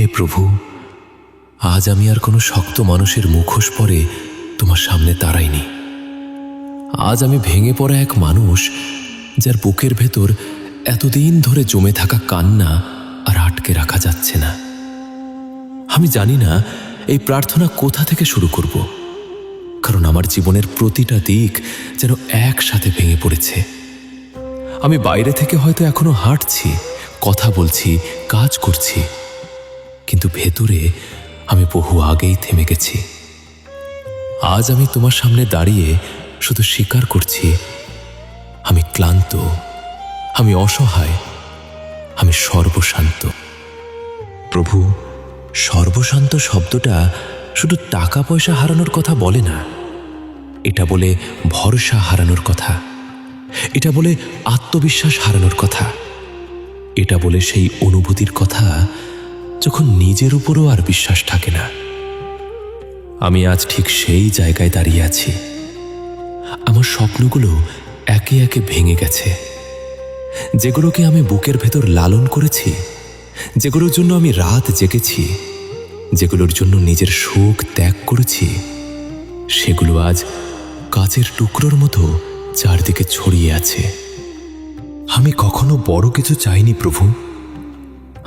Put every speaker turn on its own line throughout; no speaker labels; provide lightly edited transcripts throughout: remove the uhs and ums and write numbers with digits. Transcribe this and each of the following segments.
হে প্রভু, আজ আমি আর কোনো শক্ত মানুষের মুখোশ পরে তোমার সামনে দাঁড়াইনি। আজ আমি ভেঙে পড়া এক মানুষ, যার বুকের ভেতর এতদিন ধরে জমে থাকা কান্না আর আটকে রাখা যাচ্ছে না। আমি জানি না এই প্রার্থনা কোথা থেকে শুরু করব, কারণ আমার জীবনের প্রতিটা দিক যেন একসাথে ভেঙে পড়েছে। আমি বাইরে থেকে হয়তো এখনো হাঁটছি, কথা বলছি, কাজ করছি, কিন্তু ভেতরে আমি বহু আগেই থেমে গেছি। আজ আমি তোমার সামনে দাঁড়িয়ে শুধু স্বীকার করছি, আমি ক্লান্ত, আমি অসহায়, আমি সর্বশান্ত। প্রভু, সর্বশান্ত শব্দটা শুধু টাকা পয়সা হারানোর কথা বলে না, এটা বলে ভরসা হারানোর কথা, এটা বলে আত্মবিশ্বাস হারানোর কথা, এটা বলে সেই অনুভূতির কথা যখন নিজের উপরও আর বিশ্বাস থাকে না। আমি আজ ঠিক সেই জায়গায় দাঁড়িয়ে আছি। আমার স্বপ্নগুলো একে একে ভেঙে গেছে। যেগুলোকে আমি বুকের ভেতর লালন করেছি, যেগুলোর জন্য আমি রাত জেগেছি, যেগুলোর জন্য নিজের সুখ ত্যাগ করেছি, সেগুলো আজ কাচের টুকরোর মতো চারদিকে ছড়িয়ে আছে। আমি কখনো বড় কিছু চাইনি প্রভু,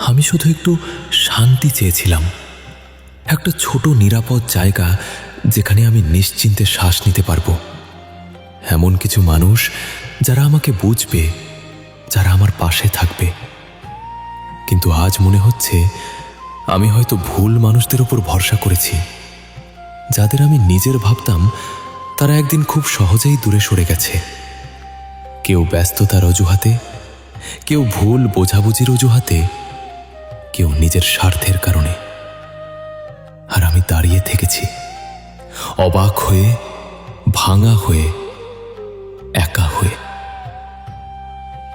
আমি শুধু একটু শান্তি চেয়েছিলাম। একটা ছোট নিরাপদ জায়গা যেখানে আমি নিশ্চিন্তে শ্বাস নিতে পারবো। এমন কিছু মানুষ যারা আমাকে বুঝবে, যারা আমার পাশে থাকবে। কিন্তু আজ মনে হচ্ছে আমি হয়তো ভুল মানুষদের উপর ভরসা করেছি। যাদের আমি নিজের ভাবতাম, তারা একদিন খুব সহজেই দূরে সরে গেছে। কেউ ব্যস্ততার অজুহাতে, কেউ ভুল বোঝাবুঝির অজুহাতে, কেউ নিজের স্বার্থের কারণে। আর আমি দাঁড়িয়ে থেকেছি, অবাক হয়ে, ভাঙা হয়ে, একা হয়ে।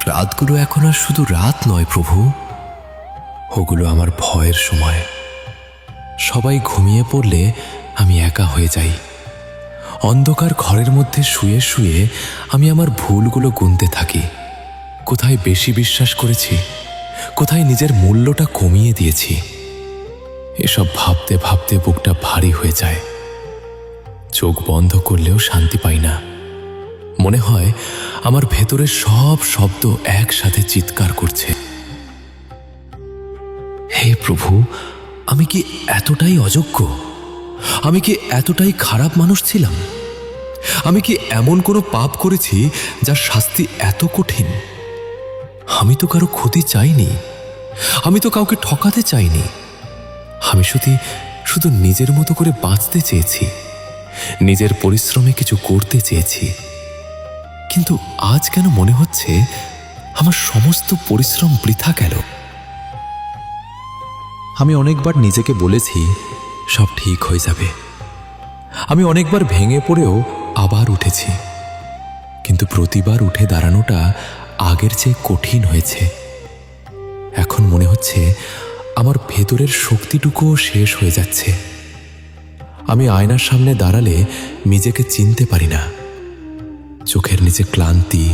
রাতগুলো এখন আর শুধু রাত নয় প্রভু, ওগুলো আমার ভয়ের সময়। সবাই ঘুমিয়ে পড়লে আমি একা হয়ে যাই। অন্ধকার ঘরের মধ্যে শুয়ে শুয়ে আমি আমার ভুলগুলো গুনতে থাকি। কোথায় বেশি বিশ্বাস করেছি, কোথায় নিজের মূল্যটা কমিয়ে দিয়েছি। এসব ভাবতে ভাবতে বুকটা ভারী হয়ে যায়। চোখ বন্ধ করলেও শান্তি পাই না। মনে হয় আমার ভেতরের সব শব্দ একসাথে চিৎকার করছে। হে প্রভু, আমি কি এতটাই অযোগ্য? আমি কি এতটাই খারাপ মানুষ ছিলাম? আমি কি এমন কোনো পাপ করেছি যার শাস্তি এত কঠিন? আমি তো কারো ক্ষতি চাইনি, আমি তো কাউকে ঠকাতে চাইনি। আমি শুধু নিজের মতো করে বাঁচতে চেয়েছি, নিজের পরিশ্রমে কিছু করতে চেয়েছি। কিন্তু আজ কেন মনে হচ্ছে আমার সমস্ত পরিশ্রম বৃথা গেল? আমি অনেকবার নিজেকে বলেছি সব ঠিক হয়ে যাবে। আমি অনেকবার ভেঙে পড়েও আবার উঠেছি, কিন্তু প্রতিবার উঠে দাঁড়ানোটা আগের চেয়ে কঠিন হয়েছে। এখন মনে হচ্ছে আমার ভেতরের শক্তিটুকুও শেষ হয়ে যাচ্ছে। আমি আয়নার সামনে দাঁড়ালে নিজেকে চিনতে পারি না। চোখের নিচে ক্লান্তি,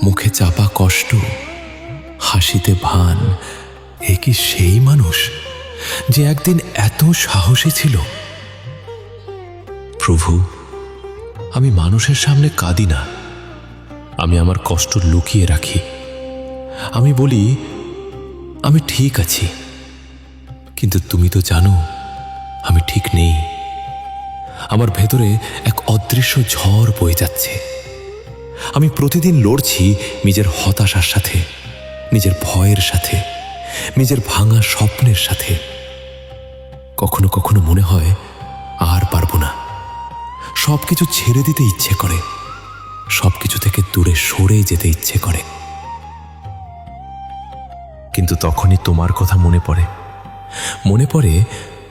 মুখে চাপা কষ্ট, হাসিতে ভান। এ কি সেই মানুষ যে একদিন এত সাহসী ছিল? প্রভু, আমি মানুষের সামনে কাঁদি না, আমি আমার কষ্ট লুকিয়ে রাখি। আমি বলি আমি ঠিক আছি, কিন্তু তুমি তো জানো আমি ঠিক নেই। আমার ভেতরে এক অদৃশ্য ঝড় বয়ে যাচ্ছে। আমি প্রতিদিন লড়ছি নিজের হতাশার সাথে, নিজের ভয়ের সাথে, নিজের ভাঙা স্বপ্নের সাথে। কখনো কখনো মনে হয় আর পারবো না। সবকিছু ছেড়ে দিতে ইচ্ছে করে, সবকিছু থেকে দূরে সরে যেতে ইচ্ছে করে। কিন্তু তখনই তোমার কথা মনে পড়ে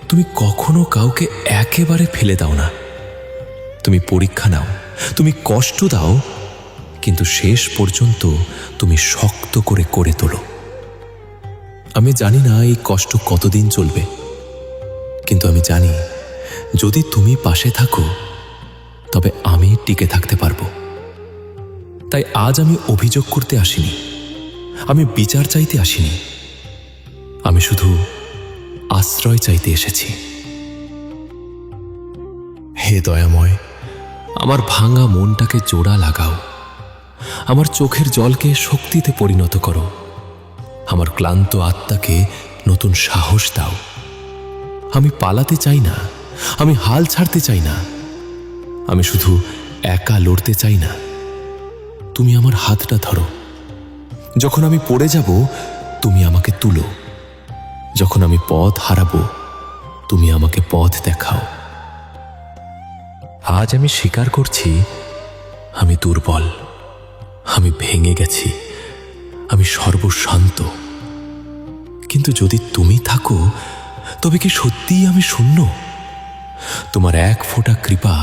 তুমি কখনো কাউকে একেবারে ফেলে দাও না। তুমি পরীক্ষা নাও, তুমি কষ্ট দাও, কিন্তু শেষ পর্যন্ত তুমি শক্ত করে করে তোলো। আমি জানি না এই কষ্ট কতদিন চলবে, কিন্তু আমি জানি যদি তুমি পাশে থাকো তবে আমি টিকে থাকতে পারবো। তাই আজ আমি অভিযোগ করতে আসিনি, আমি বিচার চাইতে আসিনি। আমি শুধু আশ্রয় চাইতে এসেছি। হে দয়াময়, আমার ভাঙা মনটাকে জোড়া লাগাও, আমার চোখের জলকে শক্তিতে পরিণত করো, আমার ক্লান্ত আত্মাকে নতুন সাহস দাও। আমি পালাতে চাই না, আমি হাল ছাড়তে চাই না, আমি শুধু একা লড়তে চাই না। তুমি আমার হাতটা ধরো, যখন আমি পড়ে যাব তুমি আমাকে তুলো, যখন আমি পথ হারাবো তুমি আমাকে পথ দেখাও। আজ আমি স্বীকার করছি আমি দুর্বল, আমি ভেঙে গেছি, আমি সর্বশান্ত। কিন্তু যদি তুমি থাকো তবে কি সত্যিই আমি শূন্য? তোমার এক ফোঁটা কৃপা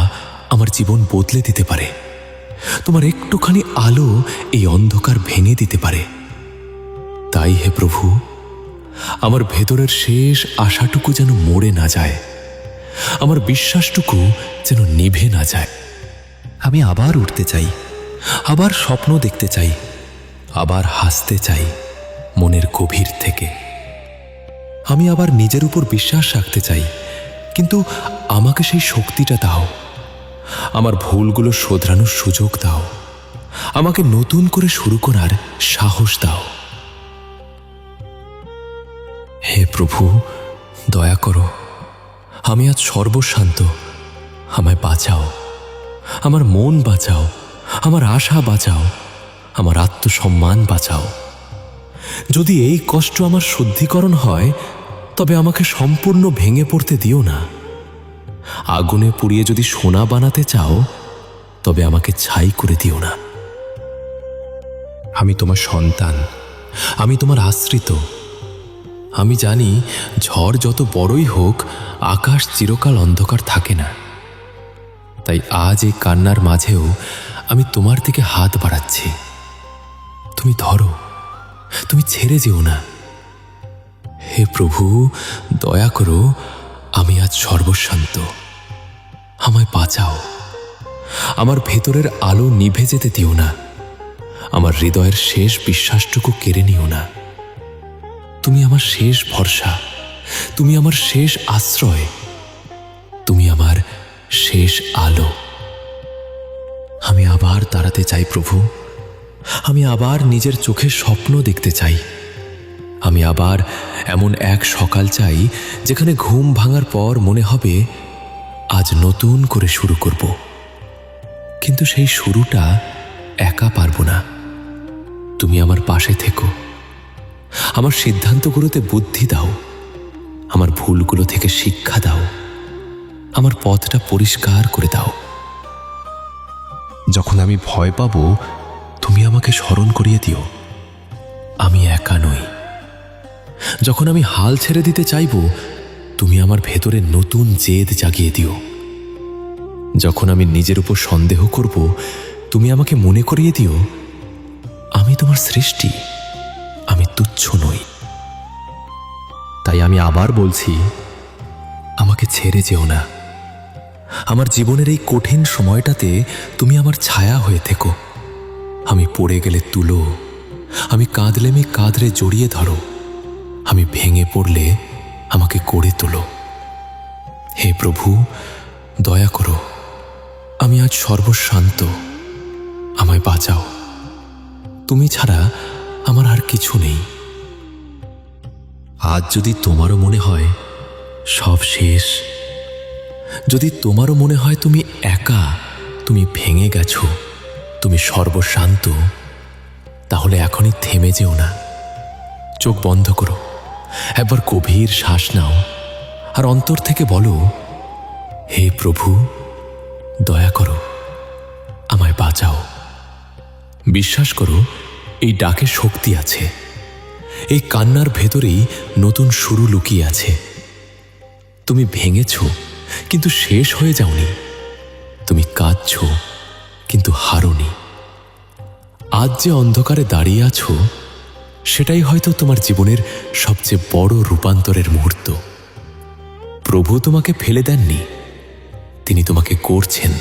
আমার জীবন বদলে দিতে পারে, তোমার একটুখানি আলো এই অন্ধকার ভেঙে দিতে পারে। তাই হে প্রভু, আমার ভেতরের শেষ আশাটুকু যেন মরে না যায়, আমার বিশ্বাসটুকু যেন নিভে না যায়। আমি আবার উঠতে চাই, আবার স্বপ্ন দেখতে চাই, আবার হাসতে চাই মনের গভীর থেকে। আমি আবার নিজের উপর বিশ্বাস রাখতে চাই, কিন্তু আমাকে সেই শক্তিটা দাও। আমার ভুলগুলো শোধরানোর সুযোগ দাও, আমাকে নতুন করে শুরু করার সাহস দাও। হে প্রভু, দয়া করো, আমি আজ সর্বশান্ত, আমায় বাঁচাও, আমার মন বাঁচাও, আমার আশা বাঁচাও, আমার আত্মসম্মান বাঁচাও। যদি এই কষ্ট আমার শুদ্ধিকরণ হয় তবে আমাকে সম্পূর্ণ ভেঙে পড়তে দিও না। আগুনে পুড়িয়ে যদি সোনা বানাতে চাও তবে আমাকে ছাই করে দিও না। আমি তোমার সন্তান, আমি তোমার আশ্রিত। আমি জানি ঝড় যত বড়ই হোক আকাশ চিরকাল অন্ধকার থাকে না। তাই আজ এই কান্নার মাঝেও আমি তোমার দিকে হাত বাড়াচ্ছি। তুমি ধরো, তুমি ছেড়ে যেও না। হে প্রভু, দয়া করো, আমি আজ সর্বশান্ত, আমায় বাঁচাও। আমার ভেতরের আলো নিভে যেতে দিও না, আমার হৃদয়ের শেষ বিশ্বাসটুকু কেড়ে নিও না। তুমি আমার শেষ ভরসা, তুমি আমার শেষ আশ্রয়, তুমি আমার শেষ আলো। আমি আবার দাঁড়াতে চাই প্রভু, আমি আবার নিজের চোখে স্বপ্ন দেখতে চাই। আমি আবার এমন এক সকাল চাই যেখানে ঘুম ভাঙার পর মনে হবে আজ নতুন করে শুরু করব। কিন্তু সেই শুরুটা একা পারবো না, তুমি আমার পাশে থেকো। আমার সিদ্ধান্তগুলোতে বুদ্ধি দাও, আমার ভুলগুলো থেকে শিক্ষা দাও, আমার পথটা পরিষ্কার করে দাও। যখন আমি ভয় পাবো তুমি আমাকে স্মরণ করিয়ে দিও আমি একা নই। যখন আমি হাল ছেড়ে দিতে চাইব তুমি আমার ভেতরে নতুন জেদ জাগিয়ে দিও। যখন আমি নিজের উপর সন্দেহ করব তুমি আমাকে মনে করিয়ে দিও আমি তোমার সৃষ্টি, আমি তুচ্ছ নই। তাই আমি আবার বলছি, আমাকে ছেড়ে যেও না। আমার জীবনের এই কঠিন সময়টাতে তুমি আমার ছায়া হয়ে থেকো। আমি পড়ে গেলে তুলো, আমি কাঁদলে কাঁধরে জড়িয়ে ধরো, আমি ভেঙে পড়লে আমাকে গড়ে তোলো। হে প্রভু, দয়া করো, আমি আজ সর্বশান্ত, আমায় বাঁচাও। তুমি ছাড়া আমার আর কিছু নেই। আজ যদি তোমারও মনে হয় সব শেষ, যদি তোমারও মনে হয় তুমি একা, তুমি ভেঙে গেছো, তুমি সর্বশান্ত, তাহলে এখনই থেমে যেও না। চোখ বন্ধ করো, একবার গভীর শ্বাস নাও আর অন্তর থেকে বলো, হে প্রভু, দয়া করো, আমায় বাঁচাও। বিশ্বাস করো, এই ডাকে শক্তি আছে, এই কান্নার ভেতরেই নতুন শুরু লুকিয়ে আছে। তুমি ভেঙেছ কিন্তু শেষ হয়ে যাওনি, তুমি কাঁদছ কিন্তু হারোনি। আজ যে অন্ধকারে দাঁড়িয়ে আছো সেটাই হয়তো তোমার জীবনের সবচেয়ে বড় রূপান্তরের মুহূর্ত। প্রভু তোমাকে ফেলে দেননি, তিনি তোমাকে গড়ছেন।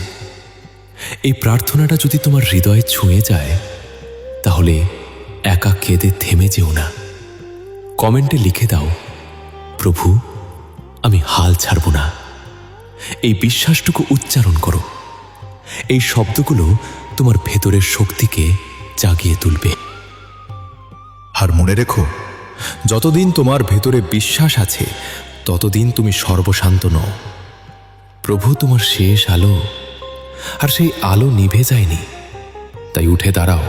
এই প্রার্থনাটা যদি তোমার হৃদয়ে ছুঁয়ে যায় তাহলে একা কেঁদে থেমে যেও না। কমেন্টে লিখে দাও, প্রভু আমি হাল ছাড়ব না। এই বিশ্বাসটুকু উচ্চারণ করো। এই শব্দগুলো তোমার ভেতরের শক্তিকে জাগিয়ে তুলবে।
আর মনে রেখো, যতদিন তোমার ভেতরে বিশ্বাস আছে ততদিন তুমি সর্বশান্ত নও।
প্রভু তোমার শেষ আলো, আর সেই আলো নিভে যায়নি। তাই উঠে দাঁড়াও,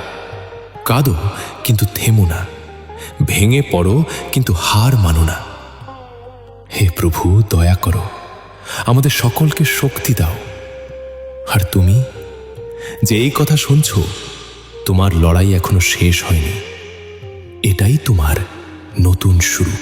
কাঁদো কিন্তু থেমো না, ভেঙে পড়ো কিন্তু হার মানো না। হে প্রভু, দয়া করো, আমাদের সকলকে শক্তি দাও। আর তুমি যে এই কথা শুনছ, তোমার লড়াই এখনো শেষ হয়নি। এটাই তোমার নতুন শুরু।